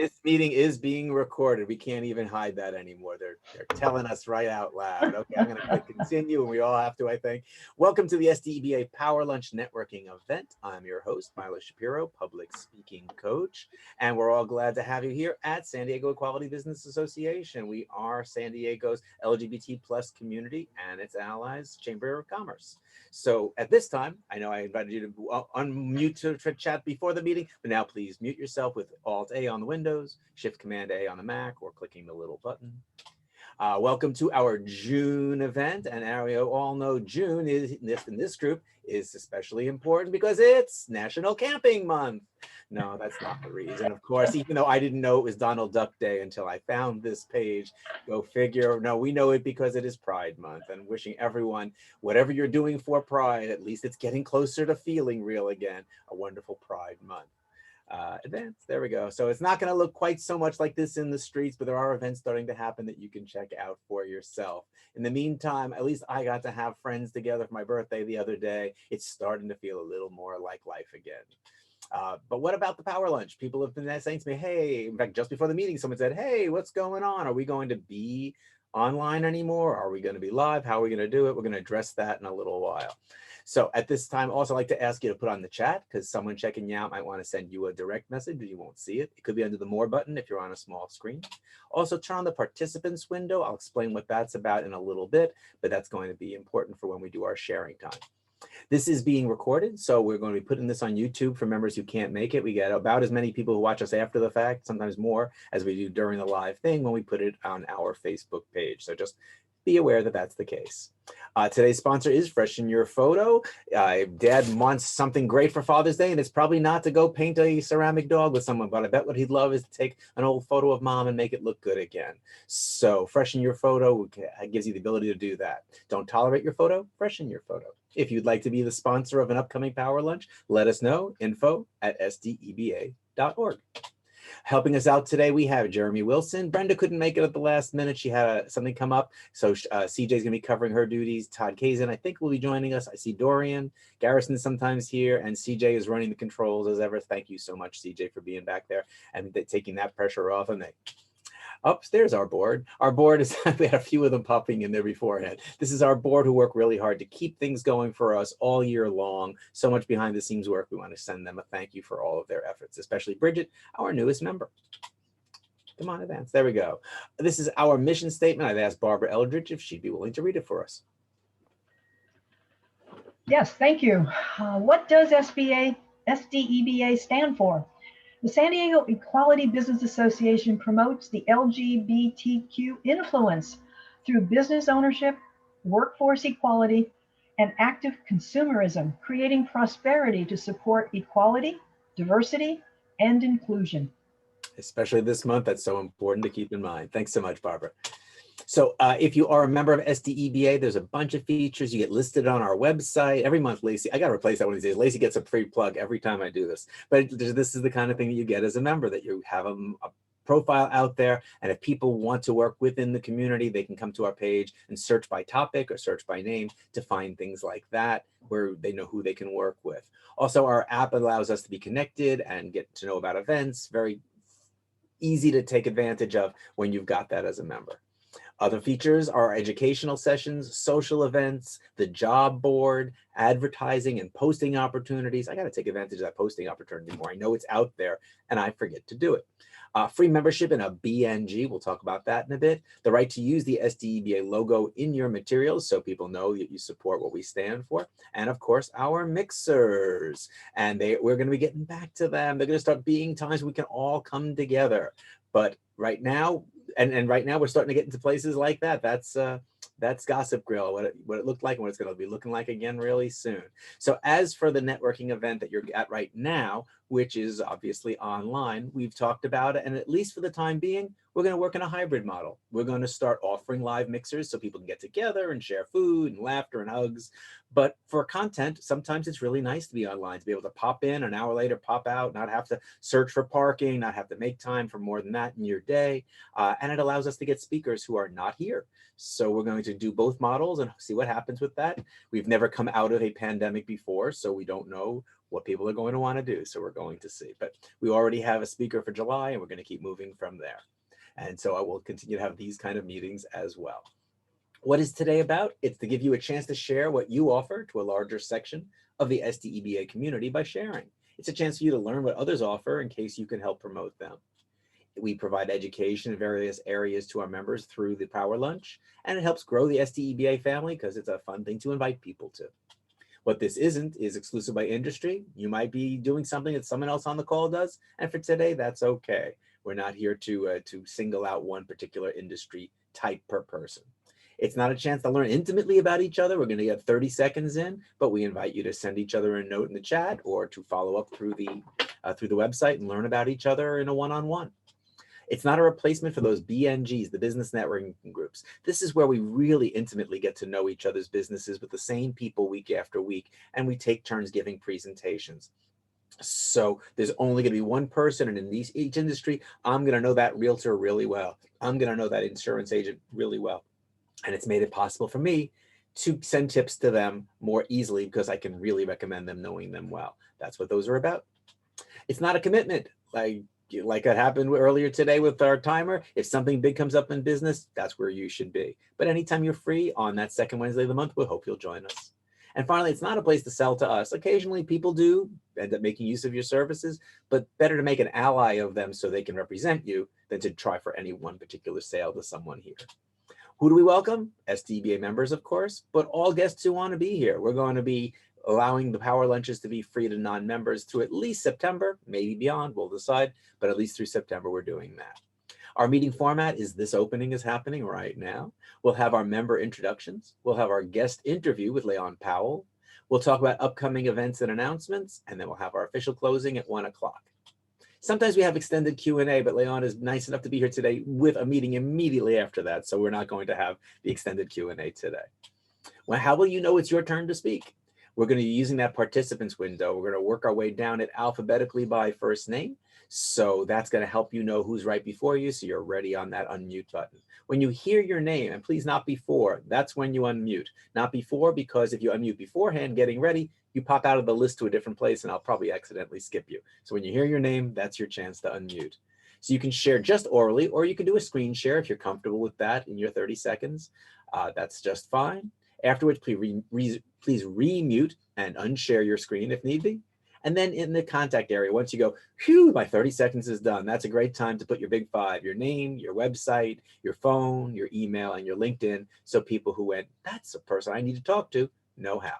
This meeting is being recorded. We can't even hide that anymore. They're telling us right out loud. Okay, I'm going to click continue, and we all have to, I think. Welcome to the SDEBA Power Lunch Networking event. I'm your host, Milo Shapiro, public speaking coach, and we're all glad to have you here at San Diego Equality Business Association. We are San Diego's LGBT plus community and its allies, Chamber of Commerce. So at this time, I know I invited you to unmute to chat before the meeting, but now please mute yourself with Alt-A on the Windows, Shift-Command-A on the Mac, or clicking the little button. Welcome to our June event, and as we all know, June is in this group is especially important because it's National Camping Month. No, that's not the reason. Of course, even though I didn't know it was Donald Duck Day until I found this page. Go figure. No, we know it because it is Pride Month, and wishing everyone, whatever you're doing for Pride, at least it's getting closer to feeling real again, a wonderful Pride Month. Events, there we go. So it's not going to look quite so much like this in the streets, but there are events starting to happen that you can check out for yourself. In the meantime, at least I got to have friends together for my birthday the other day. It's starting to feel a little more like life again. But what about the power lunch? People have been saying to me, hey, in fact, just before the meeting, someone said, hey, what's going on? Are we going to be online anymore? Are we going to be live? How are we going to do it? We're going to address that in a little while. So at this time, also I'd like to ask you to put on the chat because someone checking you out might want to send you a direct message, but you won't see it. It could be under the more button if you're on a small screen. Also turn on the participants window. I'll explain what that's about in a little bit, but that's going to be important for when we do our sharing time. This is being recorded, so we're going to be putting this on YouTube for members who can't make it. We get about as many people who watch us after the fact, sometimes more, as we do during the live thing when we put it on our Facebook page. So just be aware that that's the case. Today's sponsor is Freshen Your Photo. Dad wants something great for Father's Day, and it's probably not to go paint a ceramic dog with someone, but I bet what he'd love is to take an old photo of mom and make it look good again. So Freshen Your Photo gives you the ability to do that. Don't tolerate your photo, freshen your photo. If you'd like to be the sponsor of an upcoming Power Lunch, let us know, info@sdeba.org. Helping us out today, we have Jeremy Wilson. Brenda couldn't make it at the last minute. She had something come up. So CJ's going to be covering her duties. Todd Kazin, I think, will be joining us. I see Dorian. Garrison's sometimes here. And CJ is running the controls as ever. Thank you so much, CJ, for being back there and taking that pressure off of me. Upstairs, our board. Our board is, we had a few of them popping in there beforehand. This is our board who work really hard to keep things going for us all year long. So much behind the scenes work. We want to send them a thank you for all of their efforts, especially Bridget, our newest member. Come on, advance. There we go. This is our mission statement. I've asked Barbara Eldridge if she'd be willing to read it for us. Yes, thank you. What does SDEBA stand for? The San Diego Equality Business Association promotes the LGBTQ influence through business ownership, workforce equality, and active consumerism, creating prosperity to support equality, diversity, and inclusion. Especially this month, that's so important to keep in mind. Thanks so much, Barbara. So if you are a member of SDEBA, there's a bunch of features you get listed on our website every month. Lacey, I got to replace that one of these days. Lacey gets a free plug every time I do this. But this is the kind of thing that you get as a member, that you have a profile out there. And if people want to work within the community, they can come to our page and search by topic or search by name to find things like that, where they know who they can work with. Also, our app allows us to be connected and get to know about events. Very easy to take advantage of when you've got that as a member. Other features are educational sessions, social events, the job board, advertising and posting opportunities. I got to take advantage of that posting opportunity more. I know it's out there and I forget to do it. Free membership in a BNG. We'll talk about that in a bit. The right to use the SDEBA logo in your materials so people know that you support what we stand for. And of course, our mixers. And we're going to be getting back to them. They're going to start being times we can all come together. But right now, and right now we're starting to get into places like that. That's Gossip Grill, what it looked like and what it's going to be looking like again really soon. So as for the networking event that you're at right now, which is obviously online, we've talked about it, and at least for the time being, we're going to work in a hybrid model. We're going to start offering live mixers so people can get together and share food and laughter and hugs. But for content, sometimes it's really nice to be online, to be able to pop in an hour later, pop out, not have to search for parking, not have to make time for more than that in your day. And it allows us to get speakers who are not here. So we're going to do both models and see what happens with that. We've never come out of a pandemic before, so we don't know what people are going to want to do. So we're going to see. But we already have a speaker for July, and we're going to keep moving from there. And so I will continue to have these kind of meetings as well. What is today about? It's to give you a chance to share what you offer to a larger section of the SDEBA community by sharing. It's a chance for you to learn what others offer in case you can help promote them. We provide education in various areas to our members through the Power Lunch, and it helps grow the SDEBA family because it's a fun thing to invite people to. What this isn't is exclusive by industry. You might be doing something that someone else on the call does, and for today, that's okay. We're not here to single out one particular industry type per person. It's not a chance to learn intimately about each other. We're going to get 30 seconds in, but we invite you to send each other a note in the chat or to follow up through the website and learn about each other in a one-on-one. It's not a replacement for those BNGs, the business networking groups. This is where we really intimately get to know each other's businesses with the same people week after week, and we take turns giving presentations. So there's only going to be one person, and in each industry, I'm going to know that realtor really well. I'm going to know that insurance agent really well. And it's made it possible for me to send tips to them more easily because I can really recommend them knowing them well. That's what those are about. It's not a commitment like that happened earlier today with our timer. If something big comes up in business, that's where you should be. But anytime you're free on that second Wednesday of the month, we hope you'll join us. And finally, it's not a place to sell to us. Occasionally people do end up making use of your services, but better to make an ally of them so they can represent you than to try for any one particular sale to someone here. Who do we welcome? SDEBA members, of course, but all guests who want to be here. We're going to be allowing the Power Lunches to be free to non-members through at least September, maybe beyond, we'll decide, but at least through September, we're doing that. Our meeting format is this opening is happening right now. We'll have our member introductions. We'll have our guest interview with Leon Powell. We'll talk about upcoming events and announcements, and then we'll have our official closing at 1 o'clock. Sometimes we have extended Q&A, but Leon is nice enough to be here today with a meeting immediately after that, so we're not going to have the extended Q&A today. Well, how will you know it's your turn to speak? We're going to be using that participants window. We're going to work our way down it alphabetically by first name. So that's going to help you know who's right before you, so you're ready on that unmute button. When you hear your name, and please not before, that's when you unmute. Not before, because if you unmute beforehand getting ready, you pop out of the list to a different place and I'll probably accidentally skip you. So when you hear your name, that's your chance to unmute. So you can share just orally, or you can do a screen share if you're comfortable with that in your 30 seconds. That's just fine. Afterwards, please re-mute and unshare your screen if need be. And then in the contact area, once you go, phew, my 30 seconds is done, that's a great time to put your big 5, your name, your website, your phone, your email, and your LinkedIn, so people who went, that's a person I need to talk to, know how.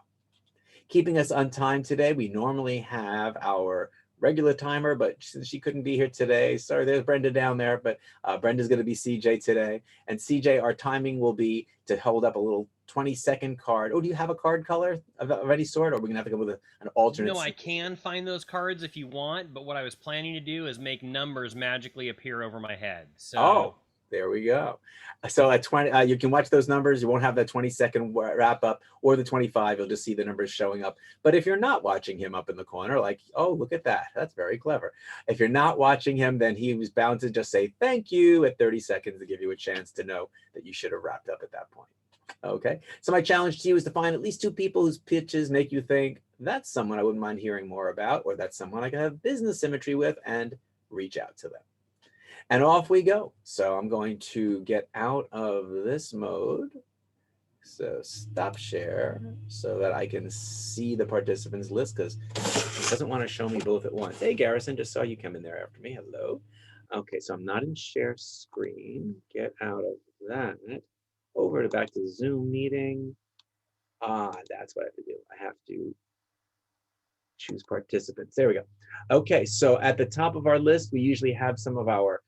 Keeping us on time today, we normally have our regular timer, but since she couldn't be here today, sorry, there's Brenda down there, but Brenda's going to be CJ today. And CJ, our timing will be to hold up a little 20-second card. Oh, do you have a card color of any sort, or are we going to have to go with an alternate? No, I can find those cards if you want, but what I was planning to do is make numbers magically appear over my head. So. Oh, there we go. So at 20, you can watch those numbers. You won't have that 20-second wrap up or the 25. You'll just see the numbers showing up. But if you're not watching him up in the corner, like, oh, look at that. That's very clever. If you're not watching him, then he was bound to just say thank you at 30 seconds to give you a chance to know that you should have wrapped up at that point. Okay. So my challenge to you is to find at least 2 people whose pitches make you think that's someone I wouldn't mind hearing more about, or that's someone I can have business symmetry with, and reach out to them. And off we go. So I'm going to get out of this mode. So stop share so that I can see the participants list, because it doesn't want to show me both at once. Hey, Garrison, just saw you come in there after me. Hello. Okay, so I'm not in share screen. Get out of that. Over to back to Zoom meeting. That's what I have to do. I have to choose participants. There we go. Okay, so at the top of our list, we usually have some of our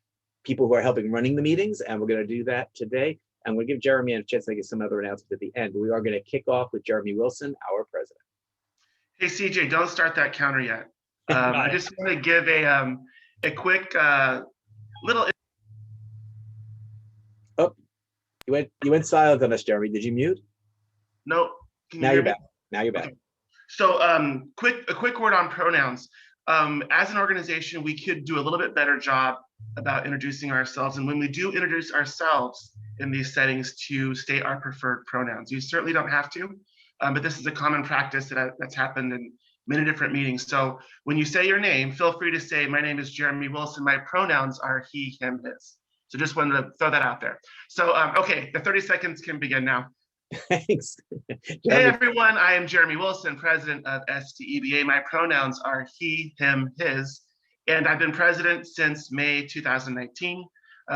people who are helping running the meetings, and we're going to do that today. And we'll give Jeremy a chance to make some other announcements at the end. But we are going to kick off with Jeremy Wilson, our president. Hey, CJ, don't start that counter yet. I just want to give a quick little. Oh, you went silent on us, Jeremy. Did you mute? No. Now you're back. Now you're back. Okay. So a quick word on pronouns. As an organization, we could do a little bit better job about introducing ourselves. And when we do introduce ourselves in these settings, to state our preferred pronouns. You certainly don't have to, but this is a common practice that's happened in many different meetings. So when you say your name, feel free to say, my name is Jeremy Wilson. My pronouns are he, him, his. So just wanted to throw that out there. So, okay, the 30 seconds can begin now. Thanks. Hey everyone, I am Jeremy Wilson, president of SDEBA. My pronouns are he, him, his, and I've been president since May 2019.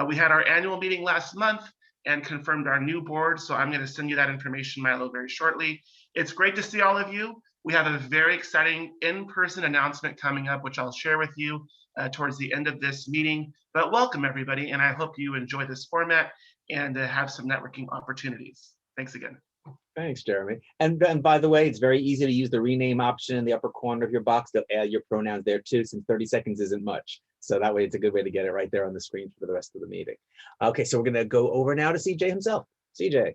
We had our annual meeting last month and confirmed our new board, so I'm going to send you that information, Milo, very shortly. It's great to see all of you. We have a very exciting in-person announcement coming up, which I'll share with you towards the end of this meeting. But welcome everybody, and I hope you enjoy this format and have some networking opportunities. Thanks again. Thanks, Jeremy. And by the way, it's very easy to use the rename option in the upper corner of your box. They'll add your pronouns there too, since 30 seconds isn't much. So that way it's a good way to get it right there on the screen for the rest of the meeting. Okay, so we're gonna go over now to CJ himself. CJ.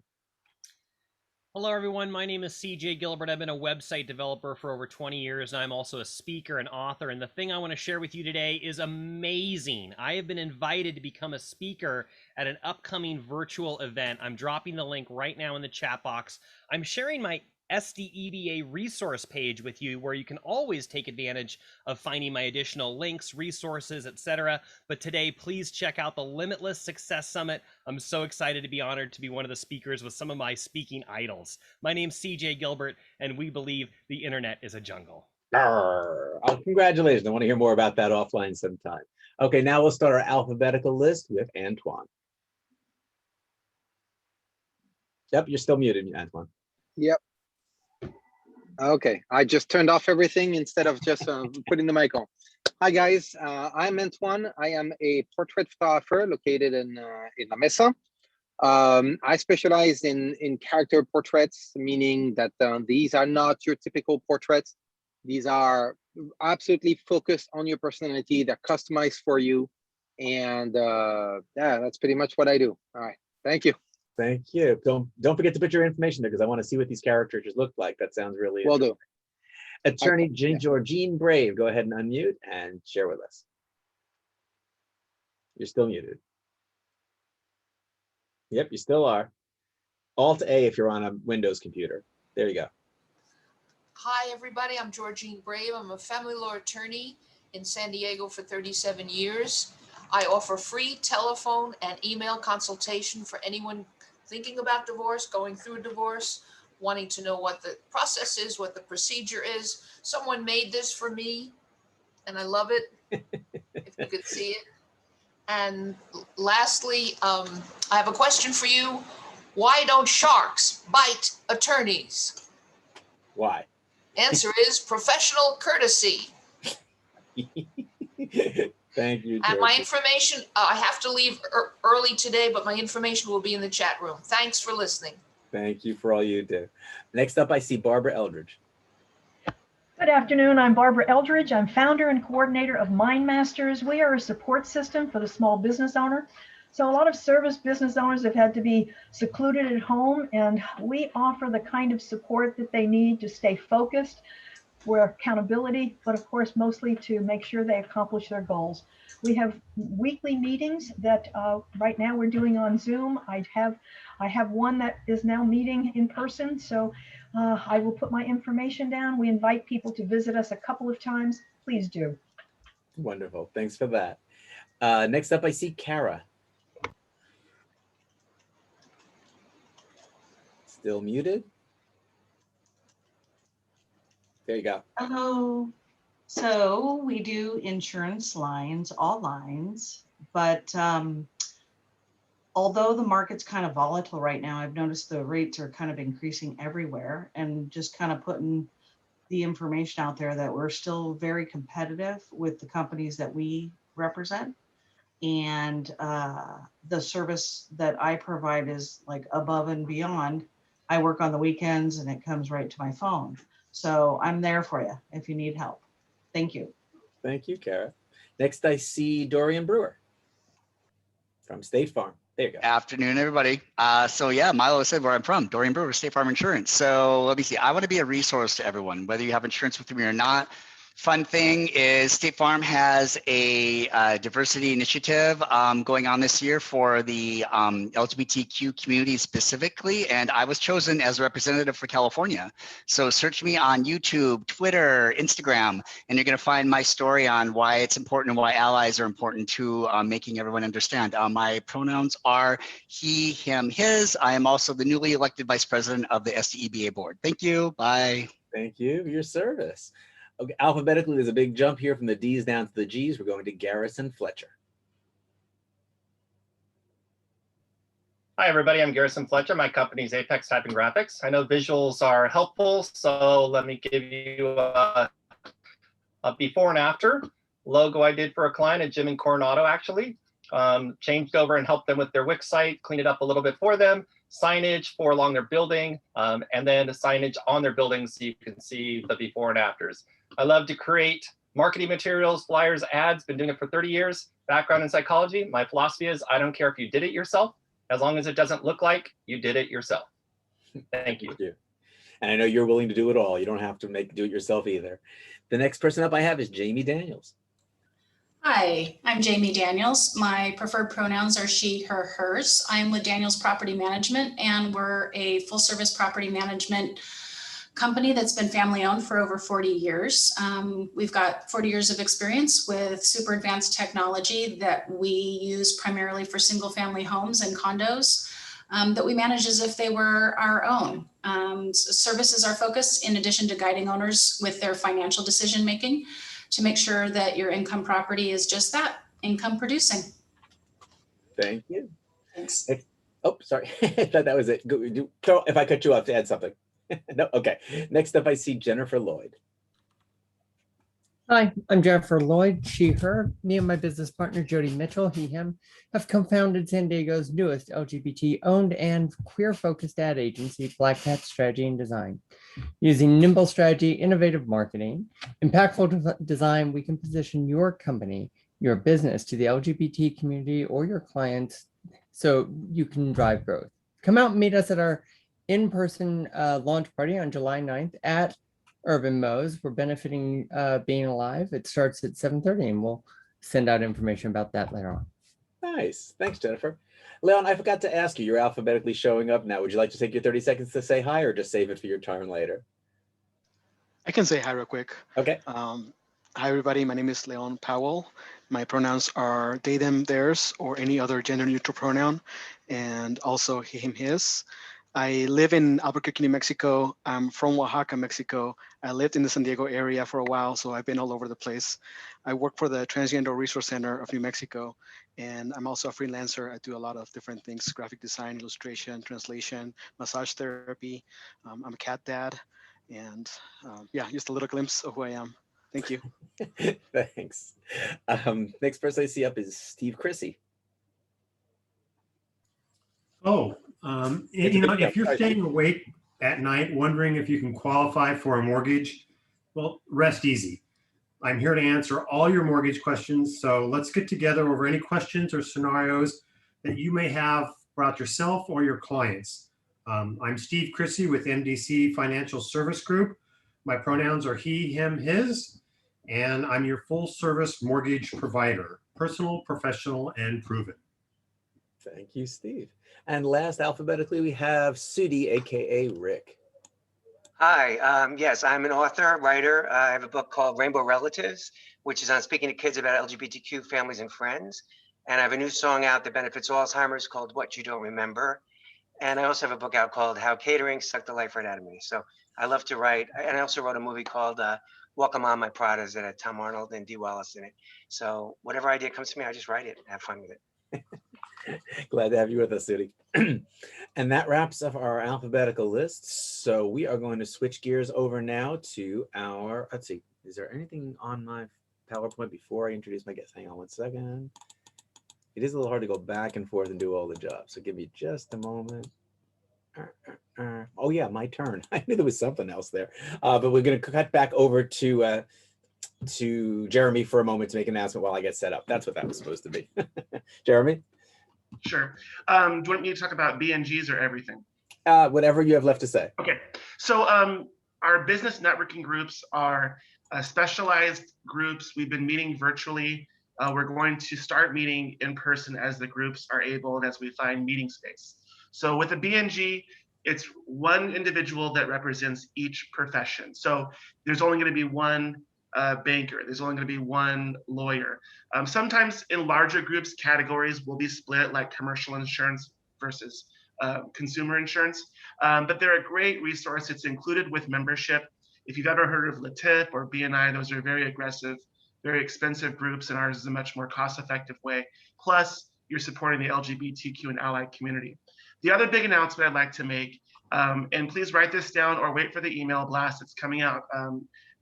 Hello, everyone. My name is CJ Gilbert. I've been a website developer for over 20 years, and I'm also a speaker and author. And the thing I want to share with you today is amazing. I have been invited to become a speaker at an upcoming virtual event. I'm dropping the link right now in the chat box. I'm sharing my SDEBA resource page with you, where you can always take advantage of finding my additional links, resources, etc. But today, please check out the Limitless Success Summit. I'm so excited to be honored to be one of the speakers with some of my speaking idols. My name's CJ Gilbert, and we believe the internet is a jungle. Oh, congratulations. I want to hear more about that offline sometime. Okay, now we'll start our alphabetical list with Antoine. Yep, you're still muted, Antoine. Yep. Okay, I just turned off everything instead of just putting the mic on. Hi guys, I'm Antoine. I am a portrait photographer located in La Mesa. I specialize in character portraits, meaning that these are not your typical portraits. These are absolutely focused on your personality. They're customized for you. And yeah, that's pretty much what I do. All right, thank you. Thank you. Don't forget to put your information there, because I want to see what these characters look like. That sounds really Will do. Attorney Georgine Brave, go ahead and unmute and share with us. You're still muted. Yep, you still are. Alt-A if you're on a Windows computer. There you go. Hi, everybody. I'm Georgine Brave. I'm a family law attorney in San Diego for 37 years. I offer free telephone and email consultation for anyone thinking about divorce, going through a divorce, wanting to know what the process is, what the procedure is. Someone made this for me, and I love it, if you could see it. And lastly, I have a question for you. Why don't sharks bite attorneys? Why? Answer is professional courtesy. Thank you, And my Georgie. information, I have to leave early today, but my information will be in the chat room. Thanks for listening. Thank you for all you do. Next up, I see Barbara Eldridge. Good afternoon. I'm Barbara Eldridge. I'm founder and coordinator of MindMasters. We are a support system for the small business owner. So a lot of service business owners have had to be secluded at home, and we offer the kind of support that they need to stay focused, for accountability, but of course, mostly to make sure they accomplish their goals. We have weekly meetings that right now we're doing on Zoom. I have one that is now meeting in person, so I will put my information down. We invite people to visit us a couple of times. Please do. Wonderful. Thanks for that. Next up, I see Kara. Still muted. There you go. Hello. So we do insurance lines, all lines, but although the market's kind of volatile right now, I've noticed the rates are kind of increasing everywhere, and just kind of putting the information out there that we're still very competitive with the companies that we represent. And the service that I provide is like above and beyond. I work on the weekends and it comes right to my phone. So I'm there for you if you need help. Thank you. Thank you, Kara. Next, I see Dorian Brewer from State Farm. There you go. Afternoon, everybody. So yeah, Milo said where I'm from, Dorian Brewer, State Farm Insurance. So let me see, I want to be a resource to everyone, whether you have insurance with me or not. Fun thing is State Farm has a diversity initiative going on this year for the LGBTQ community specifically, and I was chosen as a representative for California. So search me on YouTube, Twitter, Instagram, and you're going to find my story on why it's important and why allies are important to making everyone understand. My pronouns are he, him, his. I am also the newly elected vice president of the SDEBA board. Thank you. Bye. Thank you for your service. Okay, alphabetically, there's a big jump here from the D's down to the G's. We're going to Garrison Fletcher. Hi, everybody. I'm Garrison Fletcher. My company is Apex Typing Graphics. I know visuals are helpful, so let me give you a before and after logo I did for a client at Jim and Coronado, actually. Changed over and helped them with their Wix site, cleaned it up a little bit for them, signage for along their building, and then the signage on their building so you can see the before and afters. I love to create marketing materials, flyers, ads, been doing it for 30 years, background in psychology. My philosophy is I don't care if you did it yourself, as long as it doesn't look like you did it yourself. Thank you. Thank you. And I know you're willing to do it all. You don't have to do it yourself either. The next person up I have is Jamie Daniels. Hi, I'm Jamie Daniels. My preferred pronouns are she, her, hers. I'm with Daniels Property Management, and we're a full service property management company that's been family owned for over 40 years. We've got 40 years of experience with super advanced technology that we use primarily for single family homes and condos that we manage as if they were our own. Services are focused in addition to guiding owners with their financial decision making to make sure that your income property is just that, income producing. Thank you. Thanks. Oh, sorry. I thought that was it. Carol, if I cut you off to add something. No, okay. Next up, I see Jennifer Lloyd. Hi, I'm Jennifer Lloyd, she, her. Me and my business partner, Jody Mitchell, he, him, have co-founded San Diego's newest LGBT-owned and queer-focused ad agency, Black Hat Strategy and Design. Using nimble strategy, innovative marketing, impactful design, we can position your company, your business to the LGBT community or your clients so you can drive growth. Come out and meet us at our in-person launch party on July 9th at Urban Mo's. We're benefiting Being Alive. It starts at 7:30 and we'll send out information about that later on. Nice. Thanks, Jennifer. Leon, I forgot to ask you, you're alphabetically showing up now. Would you like to take your 30 seconds to say hi or just save it for your turn later? I can say hi real quick. Okay. Hi, everybody. My name is Leon Powell. My pronouns are they, them, theirs, or any other gender neutral pronoun, and also he, him, his. I live in Albuquerque, New Mexico. I'm from Oaxaca, Mexico. I lived in the San Diego area for a while, so I've been all over the place. I work for the Transgender Resource Center of New Mexico, and I'm also a freelancer. I do a lot of different things: graphic design, illustration, translation, massage therapy. I'm a cat dad, and yeah, just a little glimpse of who I am. Thank you. Thanks. Next person I see up is Steve Chrissy. Oh, if you're staying awake at night wondering if you can qualify for a mortgage, well, rest easy. I'm here to answer all your mortgage questions. So let's get together over any questions or scenarios that you may have about yourself or your clients. I'm Steve Chrissy with MDC Financial Service Group. My pronouns are he, him, his, and I'm your full service mortgage provider, personal, professional, and proven. Thank you, Steve. And last, alphabetically, we have Sudi, AKA Rick. Hi, yes, I'm an author, writer. I have a book called Rainbow Relatives, which is on speaking to kids about LGBTQ families and friends. And I have a new song out that benefits Alzheimer's called What You Don't Remember. And I also have a book out called How Catering Sucked the Life Right Out of Me. So I love to write. And I also wrote a movie called Welcome on My Pradas that had Tom Arnold and Dee Wallace in it. So whatever idea comes to me, I just write it and have fun with it. Glad to have you with us, Sudi. And that wraps up our alphabetical list. So we are going to switch gears over now to our, let's see, is there anything on my PowerPoint before I introduce my guest? Hang on one second. It is a little hard to go back and forth and do all the jobs. So give me just a moment. Oh yeah, my turn. I knew there was something else there. But we're going to cut back over to Jeremy for a moment to make an announcement while I get set up. That's what that was supposed to be. Jeremy? Sure. Do you want me to talk about BNGs or everything? Whatever you have left to say. Okay. So our business networking groups are Specialized groups, we've been meeting virtually. We're going to start meeting in person as the groups are able and as we find meeting space. So with the BNG, it's one individual that represents each profession. So there's only going to be one banker. There's only going to be one lawyer. Sometimes in larger groups, categories will be split, like commercial insurance versus consumer insurance. But they're a great resource. It's included with membership. If you've ever heard of LATIP or BNI, those are very aggressive, very expensive groups, and ours is a much more cost-effective way. Plus, you're supporting the LGBTQ and allied community. The other big announcement I'd like to make, and please write this down or wait for the email blast. It's coming out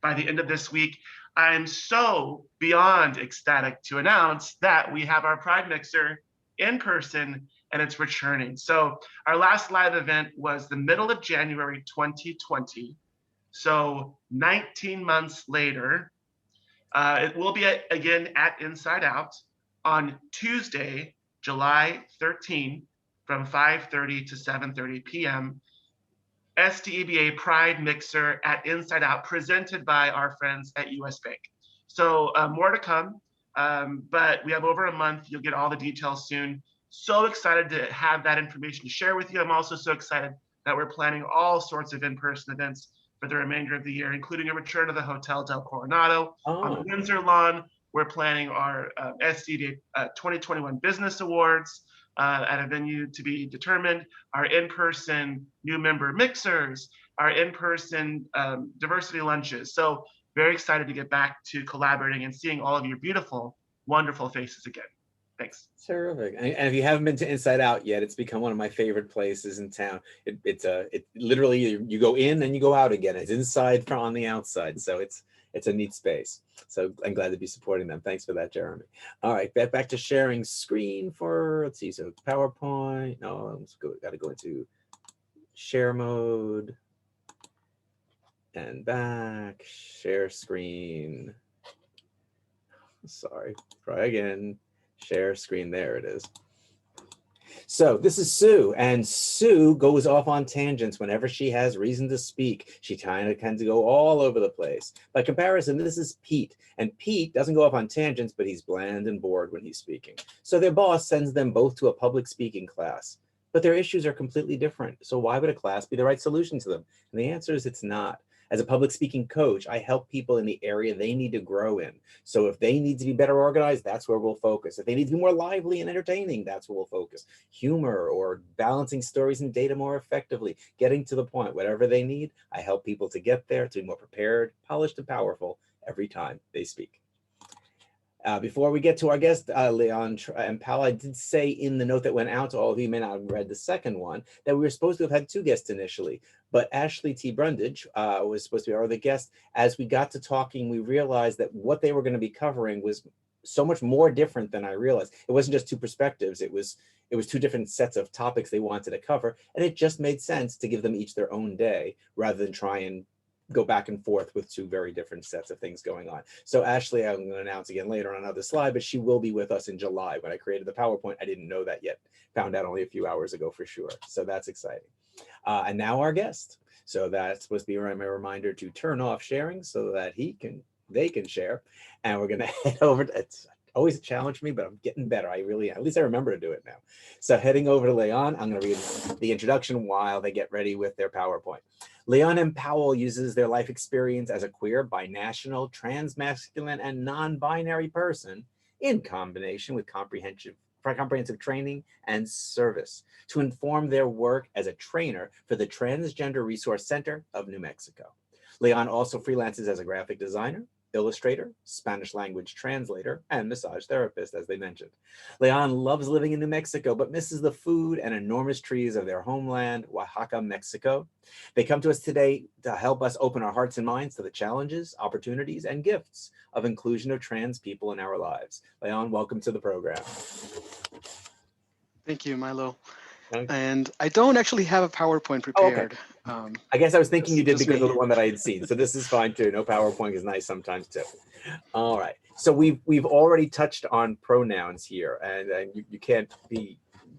by the end of this week. I'm so beyond ecstatic to announce that we have our Pride Mixer in person and it's returning. So our last live event was the middle of January 2020. So 19 months later, it will be again at Inside Out on Tuesday, July 13, from 5:30 to 7:30 p.m. SDEBA Pride Mixer at Inside Out, presented by our friends at US Bank. So more to come, but we have over a month. You'll get all the details soon. So excited to have that information to share with you. I'm also so excited that we're planning all sorts of in-person events for the remainder of the year, including a return to the Hotel Del Coronado on the Windsor lawn. We're planning our SDEBA 2021 Business Awards at a venue to be determined, our in-person new member mixers, our in-person diversity lunches. So very excited to get back to collaborating and seeing all of your beautiful, wonderful faces again. Thanks. Terrific. And if you haven't been to Inside Out yet, it's become one of my favorite places in town. It's literally you go in and you go out again. It's inside from on the outside. So it's a neat space. So I'm glad to be supporting them. Thanks for that, Jeremy. All right, back to sharing screen for, let's see, so PowerPoint. No, got to go into share mode and back, share screen. Sorry, try again. Share screen, there it is. So this is Sue, and Sue goes off on tangents whenever she has reason to speak. She kind of tends to go all over the place. By comparison, this is Pete, and Pete doesn't go off on tangents, but he's bland and bored when he's speaking. So their boss sends them both to a public speaking class, but their issues are completely different. So why would a class be the right solution to them? And the answer is it's not. As a public speaking coach, I help people in the area they need to grow in. So if they need to be better organized, that's where we'll focus. If they need to be more lively and entertaining, that's where we'll focus. Humor or balancing stories and data more effectively, getting to the point, whatever they need, I help people to get there, to be more prepared, polished, and powerful every time they speak. Before we get to our guest, Leon and Powell, I did say in the note that went out to all of you, may not have read the second one, that we were supposed to have had two guests initially, but Ashley T. Brundage was supposed to be our other guest. As we got to talking, we realized that what they were going to be covering was so much more different than I realized. It wasn't just two perspectives, it was two different sets of topics they wanted to cover, and it just made sense to give them each their own day rather than try and go back and forth with two very different sets of things going on. So Ashley, I'm going to announce again later on another slide, but she will be with us in July. When I created the PowerPoint, I didn't know that yet. Found out only a few hours ago for sure. So that's exciting. And now our guest. So that's supposed to be my reminder to turn off sharing so that they can share. And we're going to head over to, it's always a challenge for me, but I'm getting better. At least I remember to do it now. So heading over to Leon, I'm going to read the introduction while they get ready with their PowerPoint. Leon M. Powell uses their life experience as a queer, binational, transmasculine, and non-binary person in combination with comprehensive training and service to inform their work as a trainer for the Transgender Resource Center of New Mexico. Leon also freelances as a graphic designer, illustrator, Spanish language translator, and massage therapist, as they mentioned. Leon loves living in New Mexico, but misses the food and enormous trees of their homeland, Oaxaca, Mexico. They come to us today to help us open our hearts and minds to the challenges, opportunities, and gifts of inclusion of trans people in our lives. Leon, welcome to the program. Thank you, Milo. And I don't actually have a PowerPoint prepared. Oh, okay. I guess I was thinking you did because of the one that I had seen. So this is fine too. No PowerPoint is nice sometimes too. All right. So we've already touched on pronouns here, and you can't be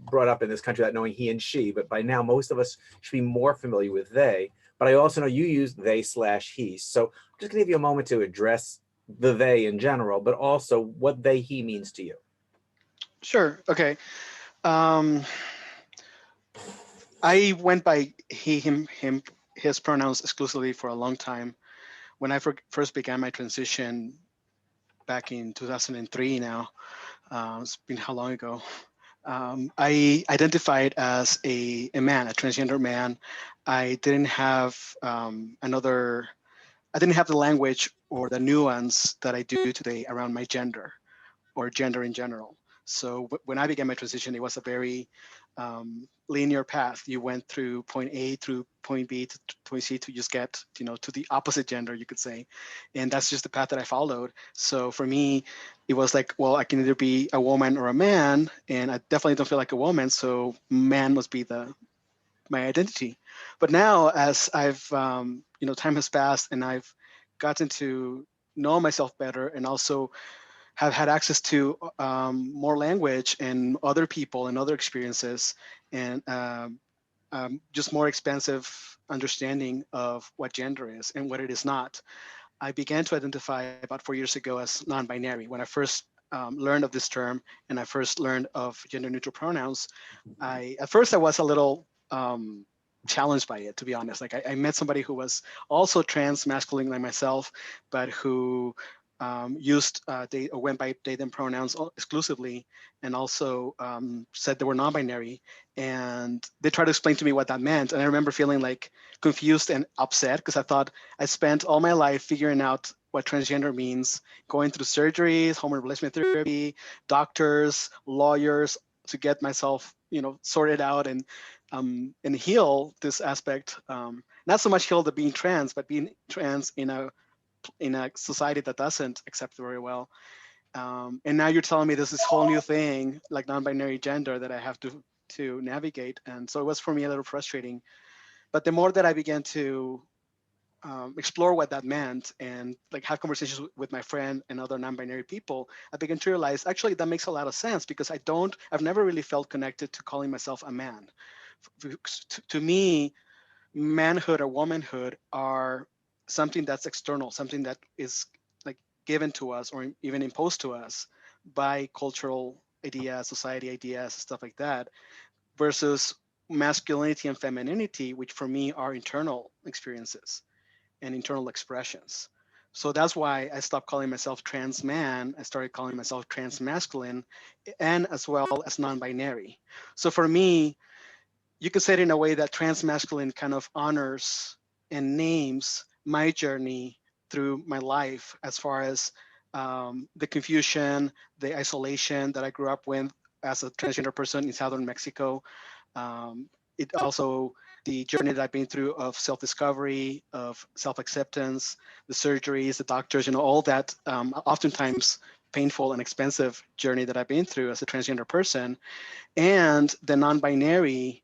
brought up in this country without knowing he and she, but by now most of us should be more familiar with they. but I also know you use they/he. So I'm just gonna give you a moment to address the they in general, but also what he means to you. Sure. Okay. I went by he, him, his pronouns exclusively for a long time. When I first began my transition back in 2003 now, it's been how long ago? I identified as a man, a transgender man. I didn't have I didn't have the language or the nuance that I do today around my gender or gender in general. So when I began my transition, it was a very linear path. You went through point A through point B to point C to just get, to the opposite gender, you could say. And that's just the path that I followed. So for me, it was like, well, I can either be a woman or a man, and I definitely don't feel like a woman. So man must be my identity. But now, as I've, time has passed and I've gotten to know myself better, and also have had access to more language and other people and other experiences, and just more expansive understanding of what gender is and what it is not. I began to identify about 4 years ago as non-binary. When I first learned of this term and I first learned of gender neutral pronouns, at first I was a little challenged by it, to be honest. Like I met somebody who was also trans masculine like myself, but who went by they them pronouns exclusively, and also said they were non-binary, and they tried to explain to me what that meant. And I remember feeling like confused and upset, because I thought I spent all my life figuring out what transgender means, going through surgeries, hormone replacement therapy, doctors, lawyers, to get myself sorted out and heal this aspect. Not so much heal the being trans, but being trans in a society that doesn't accept it very well. And now you're telling me there's this whole new thing like non-binary gender that I have to navigate. And so it was for me a little frustrating. But the more that I began to explore what that meant and like have conversations with my friend and other non-binary people, I began to realize actually that makes a lot of sense, because I've never really felt connected to calling myself a man. To me, manhood or womanhood are something that's external, something that is like given to us or even imposed to us by cultural ideas, society ideas, stuff like that, versus masculinity and femininity, which for me are internal experiences and internal expressions. So that's why I stopped calling myself trans man. I started calling myself trans masculine, and as well as non-binary. So for me, you could say it in a way that trans masculine kind of honors and names my journey through my life, as far as the confusion, the isolation that I grew up with as a transgender person in southern Mexico. It also the journey that I've been through of self-discovery, of self-acceptance, the surgeries, the doctors, all that oftentimes painful and expensive journey that I've been through as a transgender person. And the non-binary,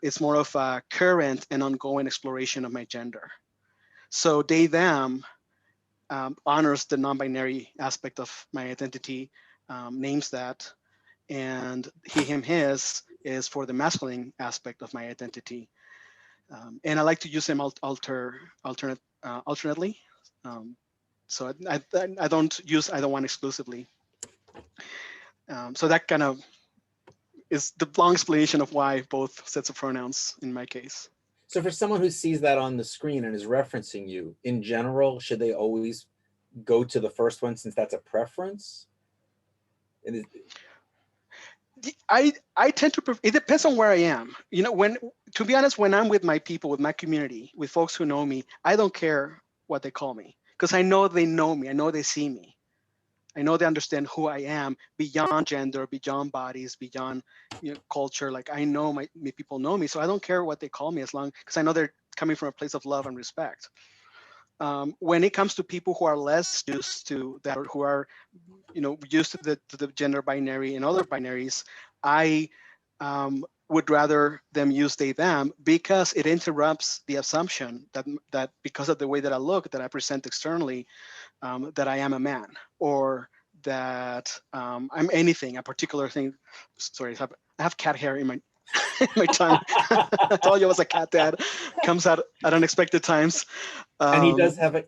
it's more of a current and ongoing exploration of my gender. So they, them honors the non-binary aspect of my identity, names that, and he, him, his is for the masculine aspect of my identity. And I like to use them alternately. So I don't use either one exclusively. So that kind of is the long explanation of why both sets of pronouns in my case. So for someone who sees that on the screen and is referencing you, in general, should they always go to the first one since that's a preference? I tend to, it depends on where I am. To be honest, when I'm with my people, with my community, with folks who know me, I don't care what they call me, because I know they know me. I know they see me. I know they understand who I am beyond gender, beyond bodies, beyond culture. Like I know my people know me, so I don't care what they call me, as long because I know they're coming from a place of love and respect. When it comes to people who are less used to that, or who are used to the gender binary and other binaries, I would rather them use they them, because it interrupts the assumption that because of the way that I look, that I present externally, that I am a man, or that I'm anything, a particular thing. Sorry, I have cat hair in my My tongue. I told you I was a cat dad. Comes out at unexpected times. And he does have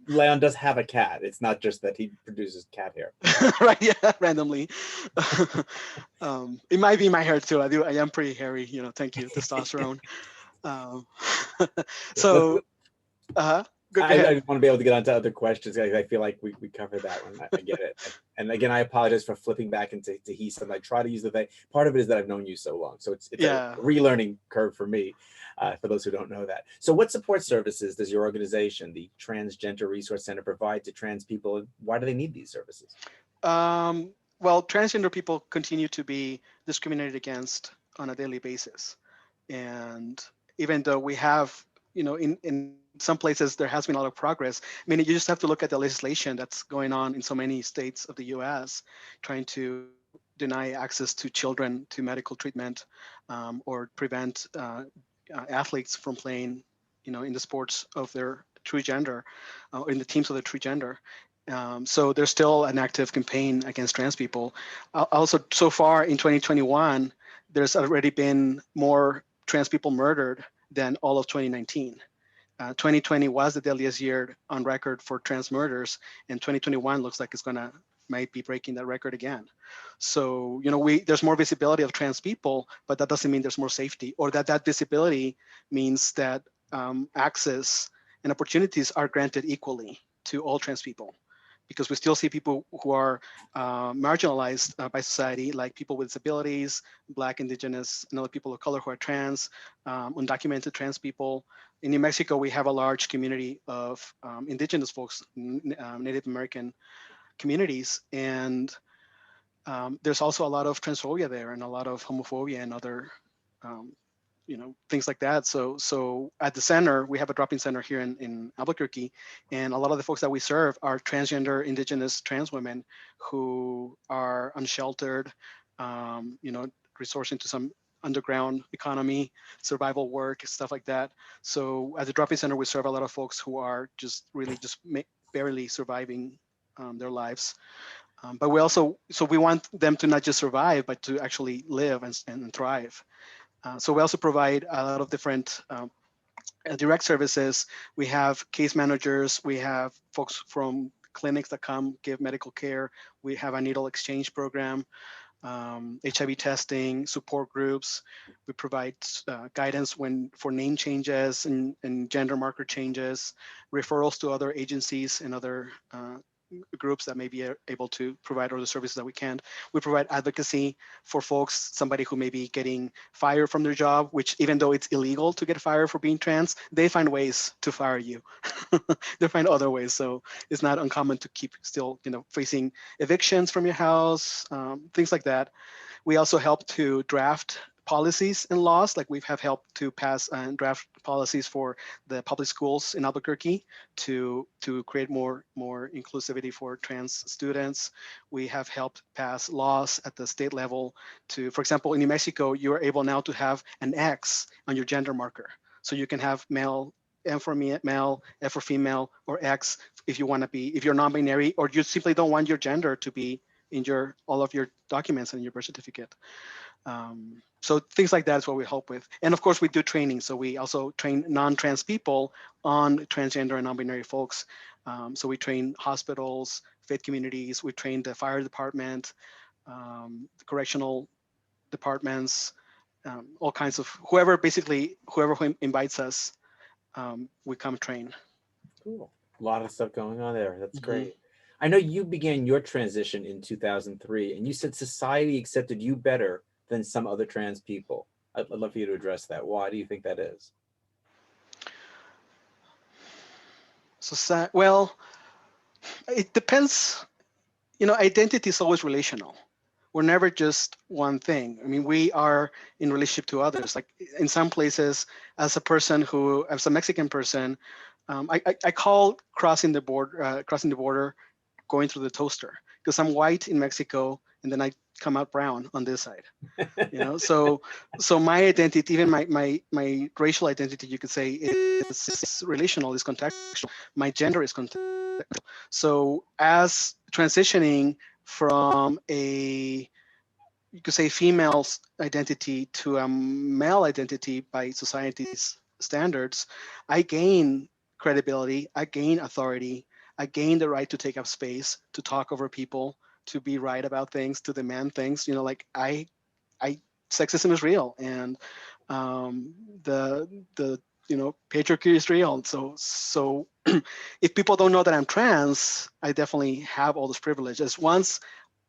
Leon does have a cat. It's not just that he produces cat hair. Right, yeah, randomly. It might be my hair too. I am pretty hairy, you know, thank you, testosterone. So, go I ahead. want to be able to get on to other questions. I feel like we covered that one. I get it. And again, I apologize for flipping back into he said. I try to use the they. Part of it is that I've known you so long. So it's a relearning curve for me, for those who don't know that. So what support services does your organization, the Transgender Resource Center, provide to trans people? And why do they need these services? Well, transgender people continue to be discriminated against on a daily basis. And even though we have, you know, in some places there has been a lot of progress. I mean, you just have to look at the legislation that's going on in so many states of the US, trying to deny access to children to medical treatment, or prevent athletes from playing, you know, in the sports of their true gender, in the teams of their true gender. So there's still an active campaign against trans people. Also, so far in 2021, there's already been more trans people murdered than all of 2019. 2020 was the deadliest year on record for trans murders, and 2021 looks like it's might be breaking that record again. So, you know, there's more visibility of trans people, but that doesn't mean there's more safety, or that visibility means that access and opportunities are granted equally to all trans people. Because we still see people who are marginalized by society, like people with disabilities, Black, Indigenous, and other people of color who are trans, undocumented trans people. In New Mexico, we have a large community of Indigenous folks, Native American communities, and there's also a lot of transphobia there, and a lot of homophobia and other you know, things like that. So at the center, we have a drop-in center here in Albuquerque, and a lot of the folks that we serve are transgender, Indigenous trans women who are unsheltered, you know, resourcing to some underground economy, survival work, stuff like that. So at the drop-in center, we serve a lot of folks who are just really just barely surviving their lives. But we also, so we want them to not just survive, but to actually live and thrive. So we also provide a lot of different direct services. We have case managers. We have folks from clinics that come give medical care. We have a needle exchange program, HIV testing, support groups. We provide guidance for name changes and gender marker changes, referrals to other agencies and other groups that may be able to provide all the services that we can. We provide advocacy for folks, somebody who may be getting fired from their job, which even though it's illegal to get fired for being trans, they find ways to fire you. They find other ways. So it's not uncommon to keep still, you know, facing evictions from your house, things like that. We also help to draft policies and laws, like we have helped to pass and draft policies for the public schools in Albuquerque to create more inclusivity for trans students. We have helped pass laws at the state level to, for example, in New Mexico, you are able now to have an X on your gender marker. So you can have male, M for male, F for female, or X if you want to be, if you're non-binary, or you simply don't want your gender to be in all of your documents and your birth certificate. So things like that is what we help with. And of course, we do training. So we also train non-trans people on transgender and non-binary folks. So we train hospitals, faith communities, we train the fire department, the correctional departments, all kinds of, whoever invites us, we come train. Cool. A lot of stuff going on there. That's great. I know you began your transition in 2003, and you said society accepted you better than some other trans people. I'd love for you to address that. Why do you think that is? So, well, it depends. You know, identity is always relational. We're never just one thing. I mean, we are in relationship to others. Like in some places, as a Mexican person, I call crossing the border, going through the toaster, because I'm white in Mexico and then I come out brown on this side. You know, so my identity, even my racial identity, you could say, is relational, is contextual. My gender is contextual. So as transitioning from a you could say, female's identity to a male identity by society's standards, I gain credibility, I gain authority, I gain the right to take up space, to talk over people, to be right about things, to demand things. You know, like sexism is real, and the patriarchy is real. So if people don't know that I'm trans, I definitely have all those privileges. Once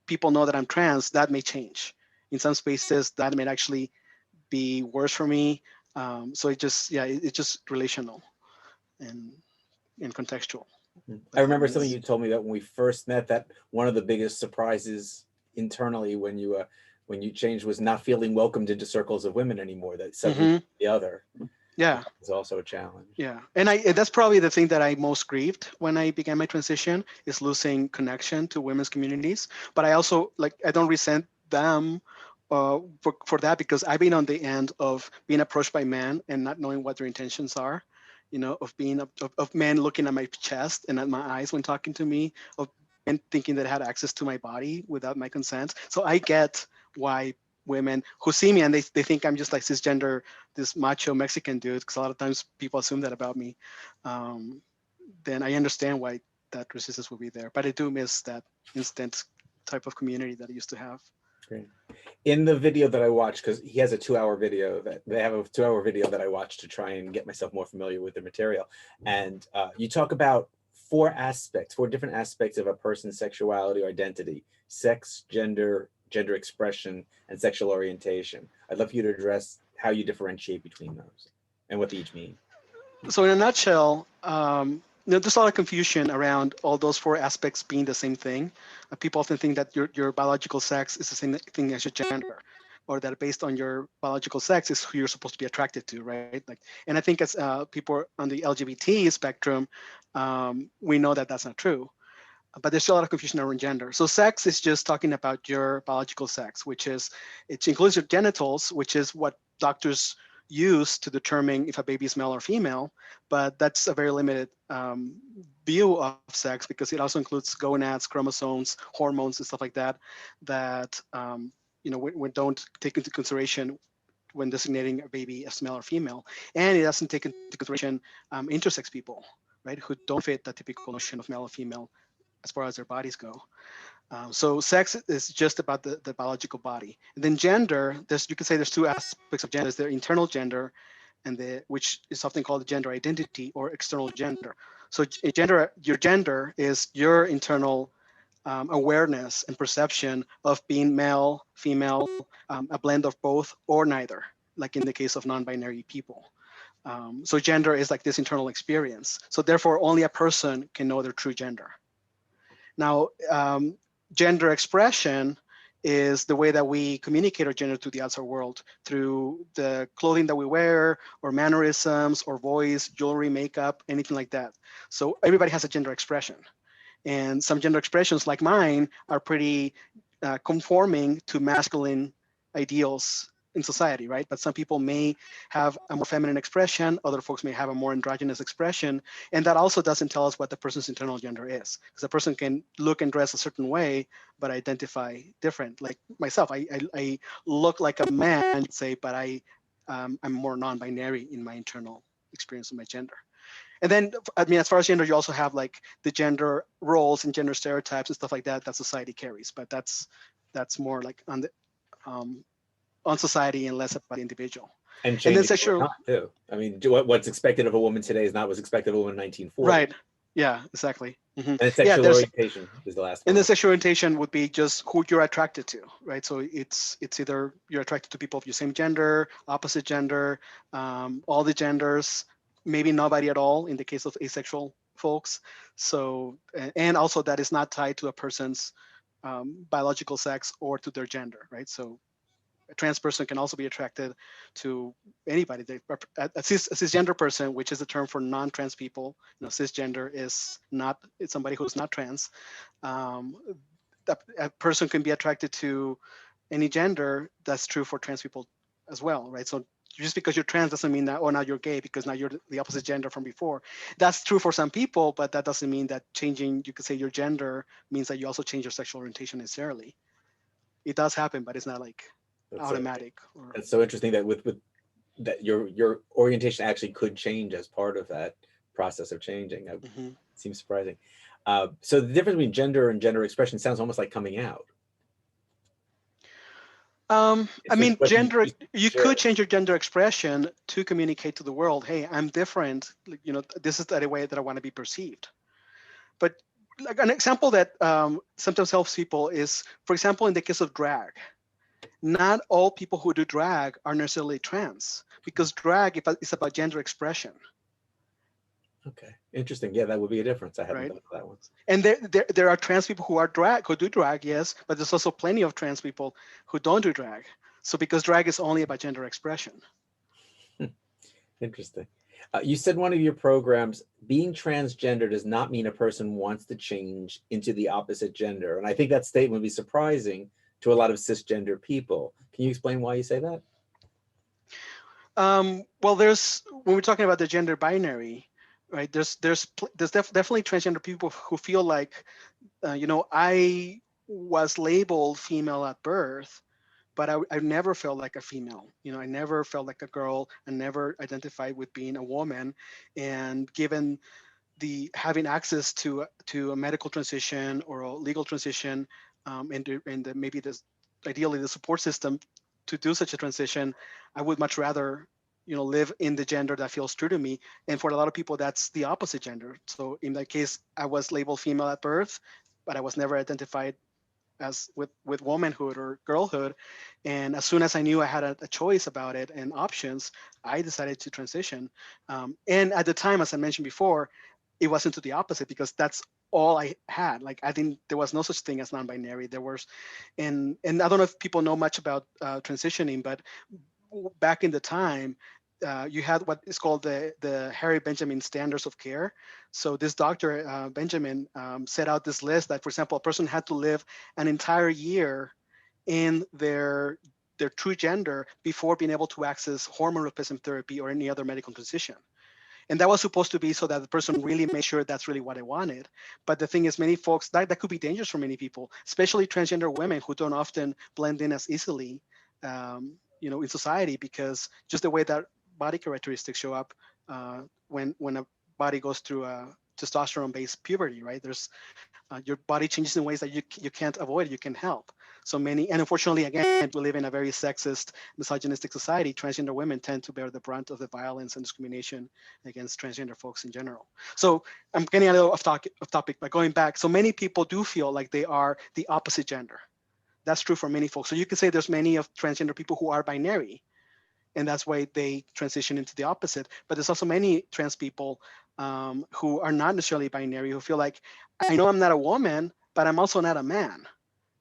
people know that I'm trans, that may change. In some spaces, that may actually be worse for me. So it's just relational and contextual. I remember something you told me that when we first met, that one of the biggest surprises internally when you changed was not feeling welcomed into circles of women anymore. That suddenly the other. Yeah, it's also a challenge. Yeah, and that's probably the thing that I most grieved when I began my transition, is losing connection to women's communities. But I also, I don't resent them for that, because I've been on the end of being approached by men and not knowing what their intentions are, of men looking at my chest and at my eyes when talking to me, of men thinking that I had access to my body without my consent. So I get why women who see me and they think I'm just like cisgender, this macho Mexican dude, because a lot of times people assume that about me, then I understand why that resistance will be there. But I do miss that instant type of community that I used to have. Great. In the video that I watched, because he has a 2-hour video, that they have a 2-hour video that I watched to try and get myself more familiar with the material. And you talk about 4 different aspects of a person's sexuality or identity: sex, gender, gender expression, and sexual orientation. I'd love for you to address how you differentiate between those and what they each mean. So in a nutshell, there's a lot of confusion around all those 4 aspects being the same thing. People often think that your biological sex is the same thing as your gender, or that based on your biological sex is who you're supposed to be attracted to, right? And I think as people on the LGBT spectrum, we know that that's not true. But there's still a lot of confusion around gender. So sex is just talking about your biological sex, it includes your genitals, which is what doctors use to determine if a baby is male or female. But that's a very limited view of sex, because it also includes gonads, chromosomes, hormones, and stuff like that, that we don't take into consideration when designating a baby as male or female. And it doesn't take into consideration intersex people, right, who don't fit the typical notion of male or female as far as their bodies go. So sex is just about the biological body. And then gender, you could say there's 2 aspects of gender. There's the internal gender, which is often called the gender identity, or external gender. So your gender is your internal awareness and perception of being male, female, a blend of both, or neither, like in the case of non-binary people. So gender is like this internal experience. So therefore, only a person can know their true gender. Now, gender expression is the way that we communicate our gender to the outside world, through the clothing that we wear, or mannerisms, or voice, jewelry, makeup, anything like that. So everybody has a gender expression. And some gender expressions, like mine, are pretty conforming to masculine ideals in society, right? But some people may have a more feminine expression, other folks may have a more androgynous expression, and that also doesn't tell us what the person's internal gender is, because a person can look and dress a certain way, but identify different. Like myself, I look like a man, you'd say, but I'm more non-binary in my internal experience of my gender. And then, I mean, as far as gender, you also have like the gender roles and gender stereotypes and stuff like that society carries, but that's more like on the on society and less about the individual. And then sexual, not too. I mean, what's expected of a woman today is not what's expected of a woman in 1940. Right. Yeah, exactly. Mm-hmm. And sexual orientation is the last one. And the sexual orientation would be just who you're attracted to, right? So it's either you're attracted to people of your same gender, opposite gender, all the genders, maybe nobody at all in the case of asexual folks. So, and also that is not tied to a person's biological sex or to their gender, right? So a trans person can also be attracted to anybody. A cisgender person, which is the term for non-trans people, cisgender is not, it's somebody who's not trans. A person can be attracted to any gender. That's true for trans people as well, right? So just because you're trans doesn't mean that, oh, now you're gay because now you're the opposite gender from before. That's true for some people, but that doesn't mean that changing, you could say, your gender means that you also change your sexual orientation necessarily. it does happen, but it's not like That's automatic. That's so interesting that with that your orientation actually could change as part of that process of changing. That seems surprising. So the difference between gender and gender expression sounds almost like coming out. I mean, gender, you could change your gender expression to communicate to the world, hey, I'm different. You know, this is the way that I want to be perceived. But like an example that sometimes helps people is, for example, in the case of drag, not all people who do drag are necessarily trans, because drag is about gender expression. Okay, interesting. Yeah, that would be a difference. I hadn't thought of that one. And there are trans people who do drag, yes, but there's also plenty of trans people who don't do drag. So because drag is only about gender expression. Interesting. You said one of your programs, being transgender does not mean a person wants to change into the opposite gender. And I think that statement would be surprising to a lot of cisgender people. Can you explain why you say that? Well, when we're talking about the gender binary, right? There's definitely transgender people who feel like, you know, I was labeled female at birth, but I never felt like a female. You know, I never felt like a girl. I never identified with being a woman. And given having access to a medical transition or a legal transition, and maybe ideally the support system to do such a transition, I would much rather, you know, live in the gender that feels true to me. And for a lot of people, that's the opposite gender. So in that case, I was labeled female at birth, but I was never identified as with womanhood or girlhood. And as soon as I knew I had a choice about it and options, I decided to transition. And at the time, as I mentioned before, it wasn't to the opposite, because that's all I had. Like, I think there was no such thing as non-binary. There was, and I don't know if people know much about transitioning, but back in the time, you had what is called the Harry Benjamin Standards of Care. So this doctor, Benjamin, set out this list that, for example, a person had to live an entire year in their true gender before being able to access hormone replacement therapy or any other medical transition. And that was supposed to be so that the person really made sure that's really what I wanted. But the thing is, many folks, that could be dangerous for many people, especially transgender women who don't often blend in as easily, you know, in society, because just the way that body characteristics show up when a body goes through a testosterone-based puberty, right? There's your body changes in ways that you can't avoid, you can help. So many, and unfortunately, again, we live in a very sexist, misogynistic society. Transgender women tend to bear the brunt of the violence and discrimination against transgender folks in general. So I'm getting a little off topic, but going back, so many people do feel like they are the opposite gender. That's true for many folks. So you can say there's many of transgender people who are binary, and that's why they transition into the opposite. But there's also many trans people who are not necessarily binary, who feel like, I know I'm not a woman, but I'm also not a man.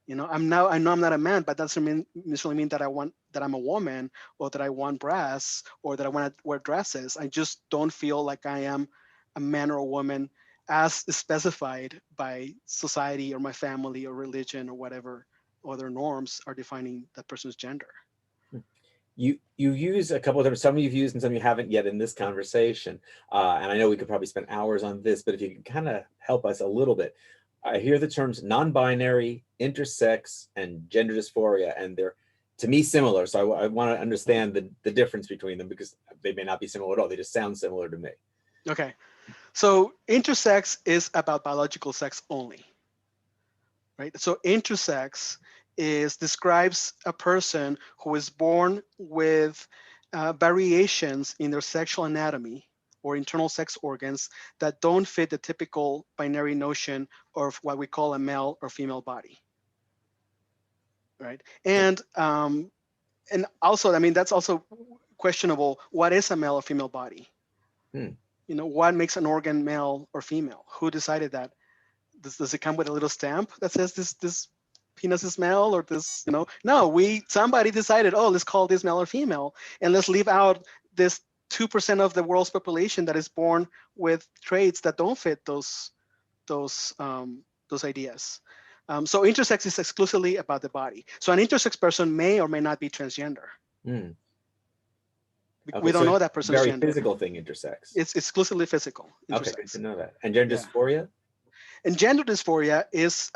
You know, I know I'm not a man, but that doesn't necessarily mean that I'm a woman, or that I want breasts, or that I want to wear dresses. I just don't feel like I am a man or a woman as specified by society or my family or religion or whatever other norms are defining that person's gender. You use a couple of different, some you've used and some you haven't yet in this conversation. And I know we could probably spend hours on this, but if you can kind of help us a little bit. I hear the terms non-binary, intersex, and gender dysphoria, and they're, to me, similar. So I want to understand the difference between them, because they may not be similar at all. They just sound similar to me. Okay. So intersex is about biological sex only, right? So intersex describes a person who is born with variations in their sexual anatomy or internal sex organs that don't fit the typical binary notion of what we call a male or female body, right? And also, I mean, that's also questionable. What is a male or female body? You know, what makes an organ male or female? Who decided that? Does it come with a little stamp that says this penis is male, or this, you know? No, somebody decided, oh, let's call this male or female, and let's leave out this 2% of the world's population that is born with traits that don't fit those ideas. So intersex is exclusively about the body. So an intersex person may or may not be transgender. Okay, we don't know that person's very gender. Physical thing, intersex. It's exclusively physical. Intersex. Okay, good to know that. And gender dysphoria? And gender dysphoria is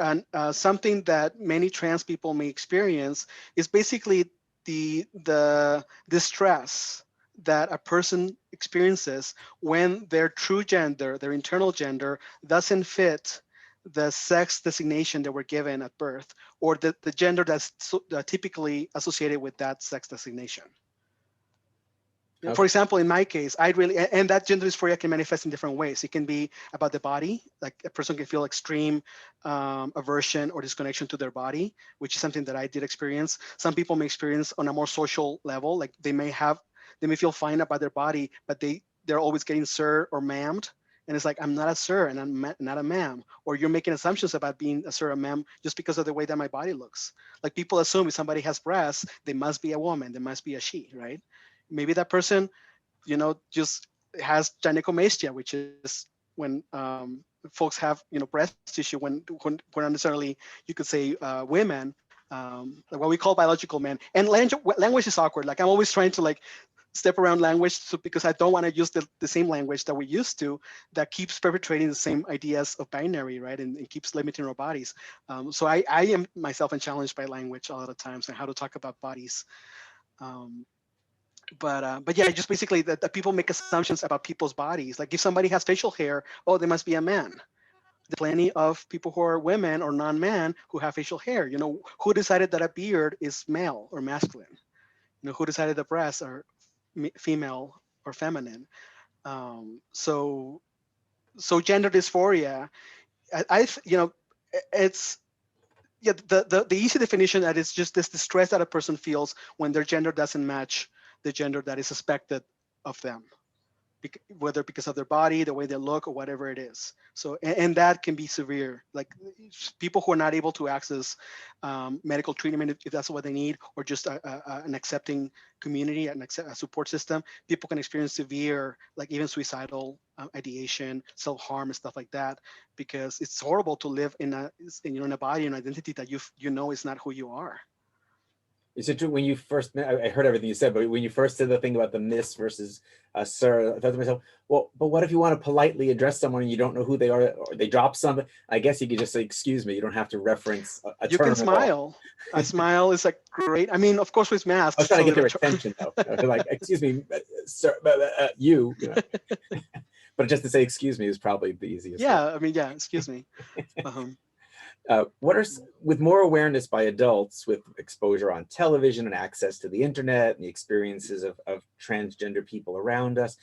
something that many trans people may experience. Is basically the distress that a person experiences when their true gender, their internal gender, doesn't fit the sex designation that we're given at birth, or the gender that's typically associated with that sex designation. Okay. For example, in my case, and that gender dysphoria can manifest in different ways. It can be about the body, like a person can feel extreme aversion or disconnection to their body, which is something that I did experience. Some people may experience on a more social level, like they may feel fine about their body, but they're always getting sir or ma'amed. And it's like, I'm not a sir and I'm not a ma'am. Or you're making assumptions about being a sir or ma'am just because of the way that my body looks. Like people assume if somebody has breasts, they must be a woman, they must be a she, right? Maybe that person, just has gynecomastia, which is when folks have, breast tissue when not necessarily, you could say women, what we call biological men. And language is awkward. Like I'm always trying to step around language because I don't want to use the same language that we used to that keeps perpetuating the same ideas of binary, right? And keeps limiting our bodies. So I am myself challenged by language a lot of times and how to talk about bodies. But yeah, just basically that people make assumptions about people's bodies. Like if somebody has facial hair, oh, they must be a man. There's plenty of people who are women or non-man who have facial hair. Who decided that a beard is male or masculine? Who decided the breasts are female or feminine? So gender dysphoria, it's the easy definition that it's just this distress that a person feels when their gender doesn't match the gender that is suspected of them, whether because of their body, the way they look, or whatever it is. So, and that can be severe. Like people who are not able to access medical treatment if that's what they need, or just an accepting community, a support system, people can experience severe, like even suicidal ideation, self-harm, and stuff like that, because it's horrible to live in a body and identity that you know is not who you are. Is it true when you first met, I heard everything you said, but when you first said the thing about the miss versus sir, I thought to myself, well, but what if you want to politely address someone and you don't know who they are, or they drop something? I guess you could just say, excuse me. You don't have to reference a term. You can smile. A smile is great. I mean, of course, with masks. I was trying to get their attention though. Like, excuse me, sir, you know. But just to say excuse me is probably the easiest. Yeah, I mean, yeah, excuse me. With more awareness by adults, with exposure on television and access to the internet and the experiences of transgender people around us,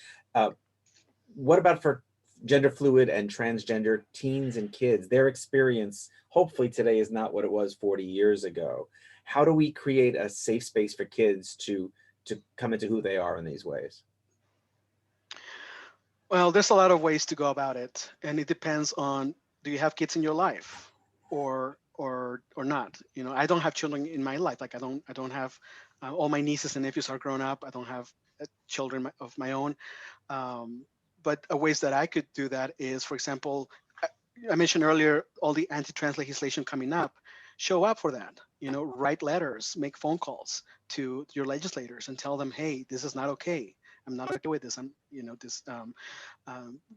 what about for gender fluid and transgender teens and kids? Their experience, hopefully today, is not what it was 40 years ago. How do we create a safe space for kids to come into who they are in these ways? Well, there's a lot of ways to go about it, and it depends on, do you have kids in your life or not? I don't have children in my life. Like I don't have all my nieces and nephews are grown up. I don't have children of my own. But ways that I could do that is, for example, I mentioned earlier all the anti-trans legislation coming up. Show up for that. Write letters, make phone calls to your legislators and tell them, hey, this is not okay. I'm not okay with this.